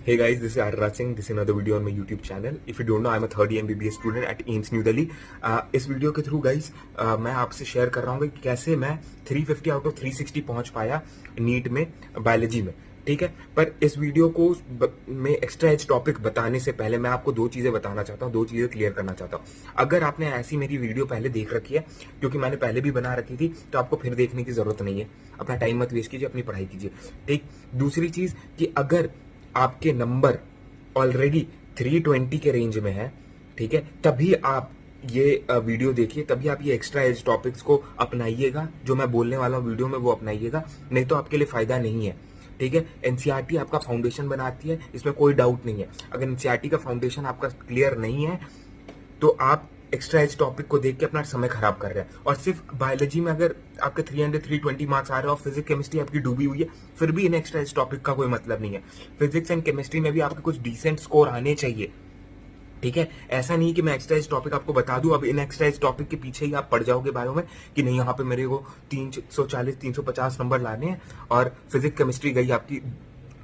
Hey guys, this is Arraj Singh. This is another video on my YouTube channel. If you don't know, I'm a third year MBBS student at AIIMS New Delhi. इस video के through guys मैं आपसे share कर रहा हूँ कि कैसे मैं 350 आउट ऑफ 360 पहुंच पाया नीट में बायोलॉजी में। ठीक है, पर इस वीडियो को में एक्स्ट्रा एज टॉपिक बताने से पहले मैं आपको दो चीजें बताना चाहता हूँ, दो चीजें क्लियर करना चाहता हूँ। अगर आपने ऐसी मेरी वीडियो पहले देख रखी है, क्योंकि मैंने पहले भी बना रखी थी, तो आपको फिर देखने की जरूरत नहीं है। अपना टाइम मत वेस्ट कीजिए, अपनी पढ़ाई कीजिए। ठीक, दूसरी चीज कि अगर आपके नंबर ऑलरेडी 320 के रेंज में है, ठीक है, तभी आप ये वीडियो देखिए, तभी आप ये एक्स्ट्रा एज टॉपिक्स को अपनाइएगा। जो मैं बोलने वाला हूँ वीडियो में वो अपनाइएगा, नहीं तो आपके लिए फायदा नहीं है। ठीक है, एनसीईआरटी आपका फाउंडेशन बनाती है, इसमें कोई डाउट नहीं है। अगर एनसीईआरटी का फाउंडेशन आपका क्लियर नहीं है तो आप एक्स्ट्रा एज टॉपिक को देख के अपना समय खराब कर रहे हैं। और सिर्फ बायोलॉजी में अगर आपके 320 मार्क्स आ रहे हो और फिजिक्स केमिस्ट्री आपकी डूबी हुई है, फिर भी इन एक्स्ट्रा एज टॉपिक का कोई मतलब नहीं है। फिजिक्स एंड केमिस्ट्री में भी आपके कुछ डिसेंट स्कोर आने चाहिए। ठीक है, ऐसा नहीं कि मैं एक्स्ट्रा एज टॉपिक आपको बता दूं, अब इन एक्स्ट्रा एज टॉपिक के पीछे ही आप पड़ जाओगे बायो में कि नहीं यहाँ पे मेरे को 340 350 नंबर लाने हैं और फिजिक्स केमिस्ट्री गई आपकी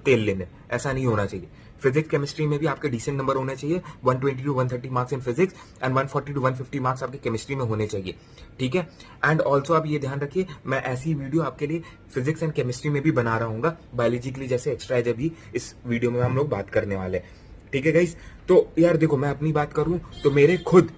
तेल लेने। ऐसा नहीं होना चाहिए। फिजिक्स केमिस्ट्री में भी आपके डिसेंट नंबर होने चाहिए, 120 to 130 marks in physics and 140 to 150 marks आपके केमिस्ट्री में होने चाहिए। ठीक है, एंड ऑल्सो आप ये ध्यान रखिए, मैं ऐसी वीडियो आपके लिए फिजिक्स एंड केमिस्ट्री में भी बना रहा हूँ बायोलॉजी के लिए, जैसे एक्स्ट्रा एज अभी इस वीडियो में हम लोग बात करने वाले हैं। ठीक है गाइस, तो यार देखो, मैं अपनी बात करूं तो मेरे खुद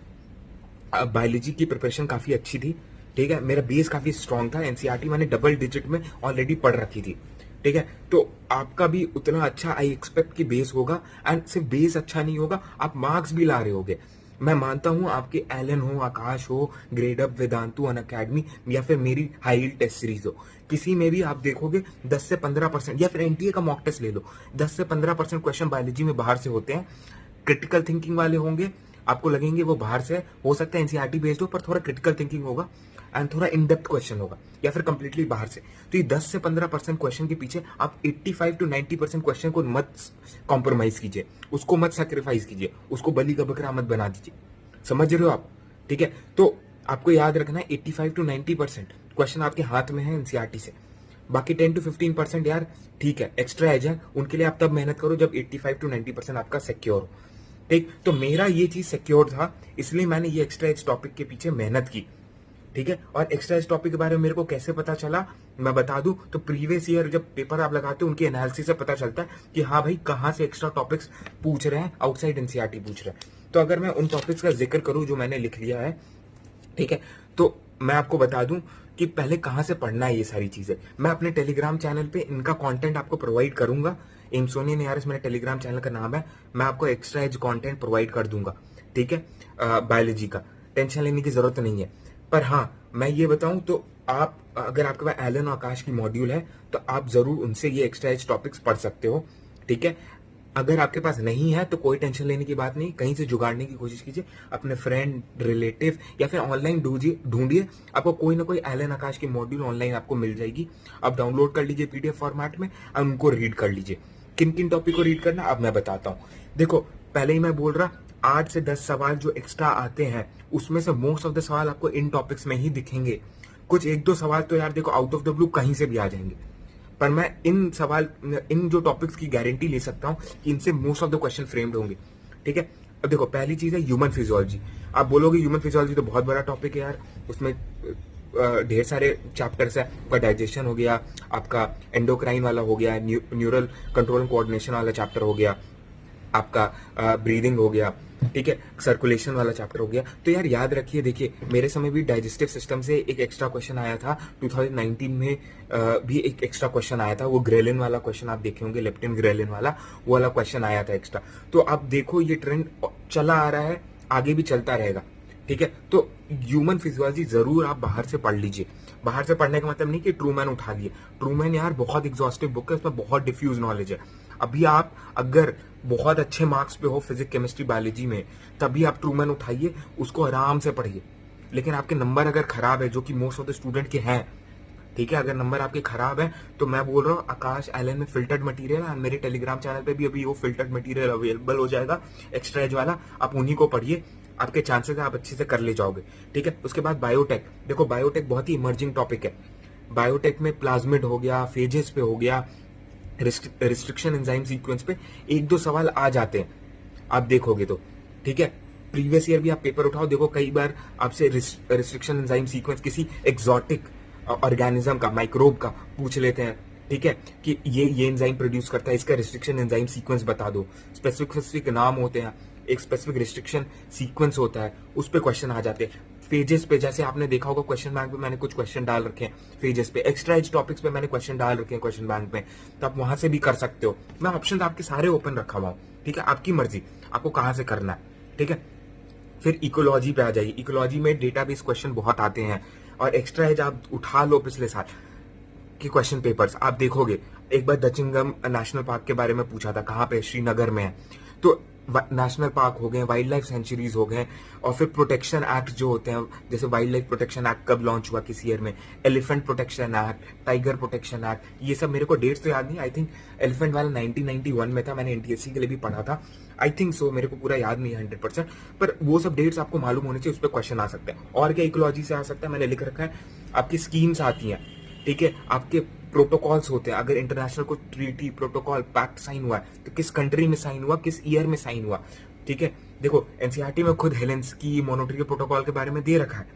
बायोलॉजी की प्रिपरेशन काफी अच्छी थी। ठीक है, मेरा बेस काफी स्ट्रांग था। एनसीईआरटी मैंने डबल डिजिट में ऑलरेडी पढ़ रखी थी। ठीक है, तो आपका भी उतना अच्छा आई एक्सपेक्ट की बेस होगा। एंड सिर्फ बेस अच्छा नहीं होगा, आप मार्क्स भी ला रहे होगे। मैं मानता हूं आपके एलन हो, आकाश हो, ग्रेड अप, वेदांतु, अनअकैडमी या फिर मेरी हाई टेस्ट सीरीज हो, किसी में भी आप देखोगे 10 से 15%, या फिर एनटीए का मॉक टेस्ट ले लो, 10 से 15% क्वेश्चन बायोलॉजी में बाहर से होते हैं। क्रिटिकल थिंकिंग वाले होंगे, आपको लगेंगे वो बाहर से, हो सकता है एनसीईआरटी बेस्ड हो, पर थोड़ा क्रिटिकल थिंकिंग होगा एंड थोड़ा इन डेप्थ क्वेश्चन होगा, या फिर कंप्लीटली बाहर से। तो ये 10 से 15% क्वेश्चन के पीछे आप 85 टू 90% क्वेश्चन को मत कॉम्प्रोमाइज कीजिए, उसको मत सैक्रिफाइस कीजिए, उसको बलि का बकरा मत बना दीजिए। समझ रहे हो आप? ठीक है, तो आपको याद रखना है 85 टू 90% क्वेश्चन आपके हाथ में है एनसीईआरटी से। बाकी 10 टू 15% यार ठीक है, एक्स्ट्रा एज है, उनके लिए आप तब मेहनत करो जब 85 टू 90% आपका सिक्योर हो। ठीक, तो मेरा ये चीज सिक्योर था, इसलिए मैंने ये एक्स्ट्रा एज टॉपिक के पीछे मेहनत की। ठीक है, और एक्स्ट्रा एज टॉपिक के बारे में मेरे को कैसे पता चला मैं बता दूं, तो प्रीवियस ईयर जब पेपर आप लगाते हो उनके एनालिसिस से पता चलता है कि हाँ भाई कहाँ से एक्स्ट्रा टॉपिक्स पूछ रहे हैं, आउटसाइड एनसीईआरटी पूछ रहे हैं। तो अगर मैं उन टॉपिक्स का जिक्र करूं जो मैंने लिख लिया है, ठीक है, तो मैं आपको बता दूं कि पहले कहां से पढ़ना है ये सारी चीजें। मैं अपने टेलीग्राम चैनल पे इनका कंटेंट आपको प्रोवाइड करूंगा। एमसोनी नियारिस मेरे टेलीग्राम चैनल का नाम है, मैं आपको एक्स्ट्रा एज कंटेंट प्रोवाइड कर दूंगा। ठीक है, बायोलॉजी का टेंशन लेने की जरूरत नहीं है। पर हाँ, मैं ये बताऊं तो आप, अगर आपके पास एलन और आकाश की मॉड्यूल है तो आप जरूर उनसे ये एक्स्ट्रा एज टॉपिक्स पढ़ सकते हो। ठीक है, अगर आपके पास नहीं है तो कोई टेंशन लेने की बात नहीं, कहीं से जुगाड़ने की कोशिश कीजिए, अपने फ्रेंड, रिलेटिव या फिर ऑनलाइन ढूंढिए, आपको कोई ना कोई एलन आकाश की मॉड्यूल ऑनलाइन आपको मिल जाएगी। आप डाउनलोड कर लीजिए पीडीएफ फॉर्मेट में और उनको रीड कर लीजिए। किन किन टॉपिक को रीड करना अब मैं बताता हूँ। देखो, पहले ही मैं बोल रहा, 8 से 10 सवाल जो एक्स्ट्रा आते हैं उसमें से मोस्ट ऑफ द सवाल आपको इन टॉपिक्स में ही दिखेंगे। कुछ एक दो सवाल तो यार देखो आउट ऑफ द ब्लू कहीं से भी आ जाएंगे, पर मैं इन जो टॉपिक्स की गारंटी ले सकता हूं कि इनसे most of the question framed होंगे। ठीक है, अब देखो, पहली चीज है ह्यूमन फिजियोलॉजी। आप बोलोगे ह्यूमन फिजियोलॉजी तो बहुत बड़ा टॉपिक है यार, उसमें ढेर सारे चैप्टर्स है। आपका डाइजेशन हो गया, आपका एंडोक्राइन वाला हो गया, न्यूरल कंट्रोल एंड कोऑर्डिनेशन वाला चैप्टर हो गया, आपका ब्रीदिंग हो गया, ठीक है, सर्कुलेशन वाला चैप्टर हो गया। तो यार याद रखिए, देखिए मेरे समय भी डाइजेस्टिव सिस्टम से एक एक्स्ट्रा क्वेश्चन आया था 2019 में, भी एक एक्स्ट्रा क्वेश्चन आया था, वो ग्रेलिन वाला क्वेश्चन आप देखे होंगे, लेप्टिन ग्रेलिन वाला, वो वाला क्वेश्चन आया था एक्स्ट्रा। तो आप देखो ये ट्रेंड चला आ रहा है, आगे भी चलता रहेगा। ठीक है, तो ह्यूमन फिजियोलॉजी जरूर आप बाहर से पढ़ लीजिए। बाहर से पढ़ने का मतलब नहीं कि ट्रूमैन उठा लिए, ट्रूमैन यार बहुत एग्जॉस्टिव बुक है, उसमें बहुत डिफ्यूज नॉलेज है। अभी आप अगर बहुत अच्छे मार्क्स पे हो फिजिक्स केमिस्ट्री बायोलॉजी में, तभी आप ट्रूमैन उठाइए, उसको आराम से पढ़िए। लेकिन आपके नंबर अगर खराब है, जो कि मोस्ट ऑफ द स्टूडेंट के हैं, ठीक है, अगर नंबर आपके खराब है तो मैं बोल रहा हूँ आकाश एलन में फिल्टर्ड मटेरियल है, मेरे टेलीग्राम चैनल पे भी अभी वो फिल्टर्ड मटेरियल अवेलेबल हो जाएगा एक्स्ट्रा एज वाला, आप उन्हीं को पढ़िए, आपके चांसेस है आप अच्छे से कर ले जाओगे। ठीक है, उसके बाद बायोटेक। देखो बायोटेक बहुत ही इमर्जिंग टॉपिक है। बायोटेक में प्लाज्मिड हो गया, फेजेस पे हो गया, रिस्ट्रिक्शन एंजाइम सीक्वेंस पे एक दो सवाल आ जाते हैं, आप देखोगे तो, ठीक है। प्रीवियस ईयर भी आप पेपर उठाओ, देखो कई बार आपसे रिस्ट्रिक्शन एंजाइम सीक्वेंस किसी एक्सोटिक ऑर्गेनिज्म का, माइक्रोब का पूछ लेते हैं, ठीक है, कि ये एंजाइम प्रोड्यूस करता है, इसका रिस्ट्रिक्शन एंजाइम सीक्वेंस बता दो। स्पेसिफिक नाम होते हैं, एक स्पेसिफिक रिस्ट्रिक्शन सीक्वेंस होता है, उस पे क्वेश्चन आ जाते हैं। फेजेस पे, जैसे आपने देखा होगा क्वेश्चन बैंक में मैंने कुछ क्वेश्चन डाल रखे हैं फेजेस पे, एक्स्ट्रा एज टॉपिक्स पे मैंने क्वेश्चन डाल रखे हैं क्वेश्चन बैंक में, तो आप वहां से भी कर सकते हो। मैं ऑप्शन आपके सारे ओपन रखा हुआ हूँ, ठीक है, आपकी मर्जी आपको कहां से करना है, ठीक है। फिर इकोलॉजी पे आ जाइए। इकोलॉजी में डेटाबेस क्वेश्चन बहुत आते हैं, और एक्स्ट्रा एज आप उठा लो पिछले साल के क्वेश्चन पेपर्स, आप देखोगे। एक बार दचिंगम नेशनल पार्क के बारे में पूछा था, कहाँ पे, श्रीनगर में है, तो नेशनल पार्क हो गए, वाइल्ड लाइफ सेंचुरीज हो गए, और फिर प्रोटेक्शन एक्ट जो होते हैं, जैसे वाइल्ड लाइफ प्रोटेक्शन एक्ट कब लॉन्च हुआ किस ईयर में, elephant protection act, tiger protection act, ये सब मेरे को डेट्स तो याद नहीं। आई थिंक एलिफेंट वाला 1991 में था, मैंने एनटीएससी के लिए भी पढ़ा था, आई थिंक सो, मेरे को पूरा याद नहीं है 100%, पर वो सब डेट्स आपको मालूम होने चाहिए, उस पर क्वेश्चन आ सकते हैं। और क्या इकोलॉजी से आ सकता है, मैंने लिख रखा है, आपकी स्कीम्स आती हैं, ठीक है, आपके प्रोटोकॉल्स होते हैं, अगर इंटरनेशनल कोई ट्रीटी, प्रोटोकॉल, पैक्ट साइन हुआ है तो किस कंट्री में साइन हुआ, किस ईयर में साइन हुआ, ठीक है। देखो एनसीईआरटी में खुद हेलेंस्की मोनोट्रियो प्रोटोकॉल के बारे में दे रखा है,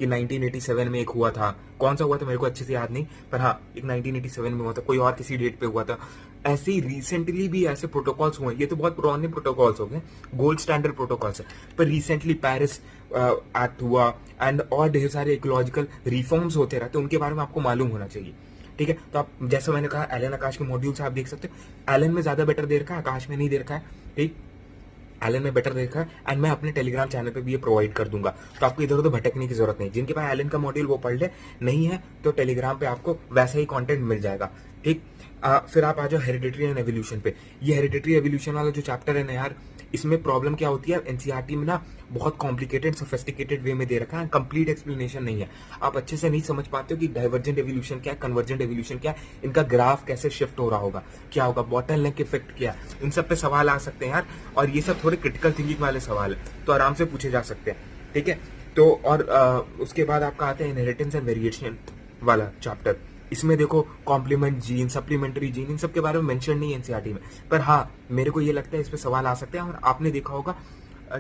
ये 1987 में एक हुआ था, कौन सा हुआ था मेरे को अच्छे से याद नहीं, पर हाँ एक 1987 में हुआ था, कोई और किसी डेट पे हुआ था। ऐसे ही रिसेंटली भी ऐसे प्रोटोकॉल्स हुए, ये तो बहुत पुराने प्रोटोकॉल्स हो गए, गोल्ड स्टैंडर्ड प्रोटोकॉल्स है, पर रिसेंटली पेरिस एक्ट हुआ, एंड और ढेर सारे इकोलॉजिकल रिफॉर्म्स होते रहते हैं, उनके बारे में आपको मालूम होना चाहिए, ठीक है। तो आप, जैसे मैंने कहा, एलन आकाश के मॉड्यूल से आप देख सकते हो, एलन में ज्यादा बेटर दे रखा है, आकाश में नहीं दे रखा है, ठीक, एलन में बेटर देखा है, एंड मैं अपने टेलीग्राम चैनल पे भी ये प्रोवाइड कर दूंगा, तो आपको इधर उधर भटकने की जरूरत नहीं। जिनके पास एलन का मॉड्यूल वो पढ़ ले, नहीं है तो टेलीग्राम पे आपको वैसा ही कंटेंट मिल जाएगा, ठीक। फिर आप आ जाओ हेरिडिटरी एंड एवोल्यूशन पे। ये हेरिडिटरी एवोल्यूशन वाला जो चैप्टर है ना यार, इसमें प्रॉब्लम क्या होती है, एनसीईआरटी में ना बहुत कॉम्प्लिकेटेड सोफिस्टिकेटेड वे में दे रखा है, कंप्लीट एक्सप्लेनेशन नहीं है, आप अच्छे से नहीं समझ पाते हो कि डाइवर्जेंट एवोल्यूशन क्या है, कन्वर्जेंट एवोल्यूशन क्या है, इनका ग्राफ कैसे शिफ्ट हो रहा होगा, क्या होगा, बॉटलनेक इफेक्ट क्या है, इन सब पे सवाल आ सकते हैं यार, और ये सब थोड़े क्रिटिकल थिंकिंग वाले सवाल है, तो आराम से पूछे जा सकते हैं, ठीक है। तो और उसके बाद आपका आता है इनहेरिटेंस एंड वेरिएशन वाला चैप्टर। इसमें देखो कॉम्प्लीमेंट जीन, सप्लीमेंट्री जीन, इन सब के बारे में मेंशन नहीं है एनसीईआरटी में, पर हाँ मेरे को ये लगता है इस पे सवाल आ सकते हैं, और आपने देखा होगा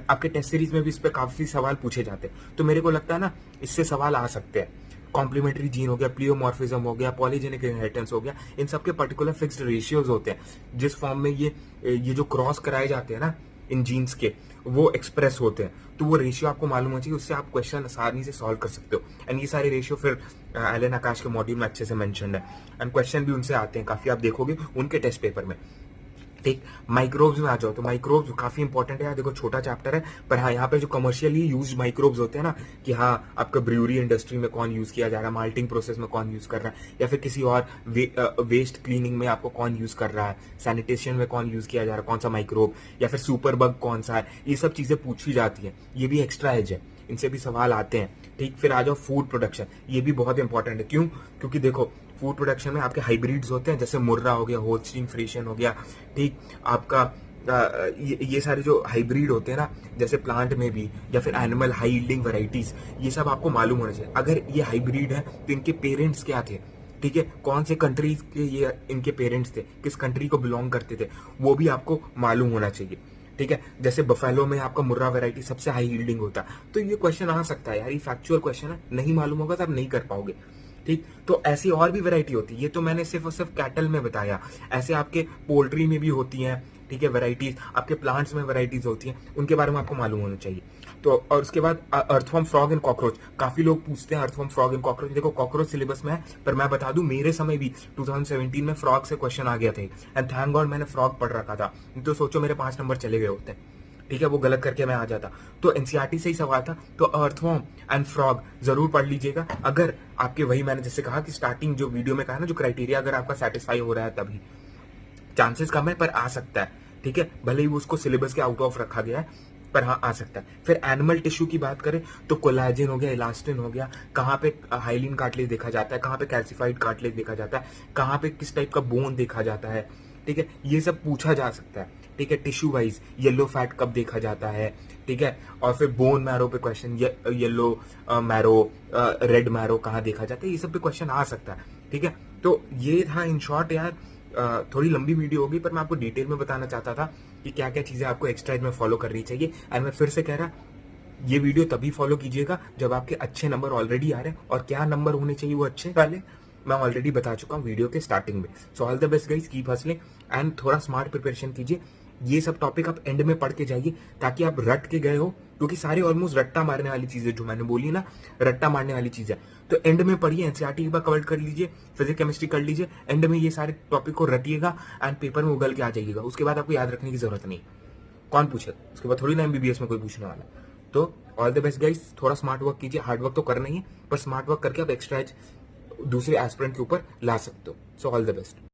आपके टेस्ट सीरीज में भी इस पे काफी सवाल पूछे जाते हैं, तो मेरे को लगता है ना इससे सवाल आ सकते हैं। कॉम्प्लीमेंट्री जीन हो गया, प्लियोमॉर्फिज्म हो गया, पॉलीजेनिक इनहेरिटेंस हो गया, इन सब के पर्टिकुलर फिक्स्ड रेशियोज होते हैं, जिस फॉर्म में ये जो क्रॉस कराए जाते हैं ना इन जीन्स के, वो एक्सप्रेस होते हैं, तो वो रेशियो आपको मालूम होना चाहिए, उससे आप क्वेश्चन आसानी से सॉल्व कर सकते हो। एंड ये सारे रेशियो फिर एलन आकाश के मॉड्यूल में अच्छे से मेंशन्ड है, एंड क्वेश्चन भी उनसे आते हैं काफी, आप देखोगे उनके टेस्ट पेपर में, ठीक। माइक्रोब्स में आ जाओ, तो माइक्रोब्स काफी इंपॉर्टेंट है यार, देखो छोटा चैप्टर है, पर हाँ यहाँ पे जो कमर्शियली यूज माइक्रोब्स होते हैं ना, कि हाँ आपका ब्रूअरी इंडस्ट्री में कौन यूज किया जा रहा है, माल्टिंग प्रोसेस में कौन यूज कर रहा है, या फिर किसी और वेस्ट क्लीनिंग में आपको कौन यूज कर रहा है, सैनिटेशन में कौन यूज किया जा रहा है, कौन सा माइक्रोब, या फिर सुपर बग कौन सा है, ये सब चीजें पूछी जाती है, ये भी एक्स्ट्रा एज है, इनसे भी सवाल आते हैं, ठीक। फिर आ जाओ फूड प्रोडक्शन, ये भी बहुत इंपॉर्टेंट है, क्यों, क्योंकि देखो फूड प्रोडक्शन में आपके हाइब्रिड्स होते हैं, जैसे मुर्रा हो गया, होल्स्टीन फ्रीशियन हो गया, ठीक। आपका ये सारे जो हाइब्रिड होते हैं ना, जैसे प्लांट में भी, या फिर एनिमल हाई यील्डिंग वैरायटीज, ये सब आपको मालूम होना चाहिए। अगर ये हाइब्रिड है तो इनके पेरेंट्स क्या थे, ठीक है, कौन से कंट्री के ये इनके पेरेंट्स थे, किस कंट्री को बिलोंग करते थे, वो भी आपको मालूम होना चाहिए, ठीक है। जैसे बफेलो में आपका मुर्रा वैरायटी सबसे हाई यील्डिंग होता है, तो ये क्वेश्चन आ सकता है यार, ये फैक्चुअल क्वेश्चन है, नहीं मालूम होगा तो आप नहीं कर पाओगे, ठीक। तो ऐसी और भी वैरायटी होती है, ये तो मैंने सिर्फ और सिर्फ कैटल में बताया, ऐसे आपके पोल्ट्री में भी होती हैं, ठीक है, वैरायटीज, आपके प्लांट्स में वैरायटीज होती हैं, उनके बारे में आपको मालूम होना चाहिए। तो और उसके बाद अर्थवर्म, फ्रॉग एंड कॉकरोच, काफी लोग पूछते हैं अर्थवर्म, फ्रॉग एंड कॉकरोच, देखो कॉकरोच सिलेबस में है, पर मैं बता दूं मेरे समय भी 2017 में फ्रॉग से क्वेश्चन आ गया थे, एंड थैंक गॉड मैंने फ्रॉग पढ़ रखा था, तो सोचो मेरे 5 नंबर चले गए होते, ठीक है, वो गलत करके मैं आ जाता। तो एनसीईआरटी से ही सवाल था, तो अर्थवर्म एंड फ्रॉग जरूर पढ़ लीजिएगा, अगर आपके, वही मैंने जैसे कहा कि स्टार्टिंग जो वीडियो में कहा ना, जो क्राइटेरिया अगर आपका सेटिस्फाई हो रहा है, तभी चांसेस कम है पर आ सकता है, ठीक है, भले ही उसको सिलेबस के आउट ऑफ रखा गया है, पर हाँ आ सकता है। फिर एनिमल टिश्यू की बात करें तो कोलाजन हो गया, इलास्टिन हो गया, कहाँ पे हाइलिन कार्टिलेज देखा जाता है, कहाँ पे कैल्सिफाइड कार्टिलेज देखा जाता है, कहाँ पे किस टाइप का बोन देखा जाता है, ठीक है, ये सब पूछा जा सकता है, ठीक है। टिश्यू वाइज येलो फैट कब देखा जाता है, ठीक है, और फिर बोन मैरो पे question, yellow marrow, red marrow कहाँ देखा जाता है, ये सब पे क्वेश्चन आ सकता है, ठीक है। तो ये था इन शॉर्ट यार थोड़ी लंबी वीडियो होगी, पर मैं आपको डिटेल में बताना चाहता था कि क्या क्या चीजें आपको एक्स्ट्रा एज में फॉलो करनी चाहिए। एंड मैं फिर से कह रहा, ये वीडियो तभी फॉलो कीजिएगा जब आपके अच्छे नंबर ऑलरेडी आ रहे हैं, और क्या नंबर होने चाहिए वो अच्छे वाले मैं ऑलरेडी बता चुका हूँ वीडियो के स्टार्टिंग में। So all the best guys, keep hustling and थोड़ा स्मार्ट प्रिपरेशन कीजिए। ये सब टॉपिक आप एंड में पढ़ के जाइए ताकि आप रट के गए हो, क्योंकि सारे ऑलमोस्ट रट्टा मारने वाली चीजें जो मैंने बोली ना, रट्टा मारने वाली चीजें। तो एंड में पढ़िए, एनसीईआरटी एक बार कवर कर लीजिए, फिजिक्स केमिस्ट्री कर लीजिए, एंड में ये सारे टॉपिक को रटिएगा एंड पेपर में उगल के आ जाइएगा। उसके बाद आपको याद रखने की जरूरत नहीं, कौन पूछे उसके बाद, थोड़ी ना एमबीबीएस में कोई पूछने वाला। तो ऑल द बेस्ट गाइस, थोड़ा स्मार्ट वर्क कीजिए, हार्ड वर्क तो करना ही है, पर स्मार्ट वर्क करके आप एक्स्ट्रा एज दूसरे एस्पिरेंट के ऊपर ला सकते हो। So all the best.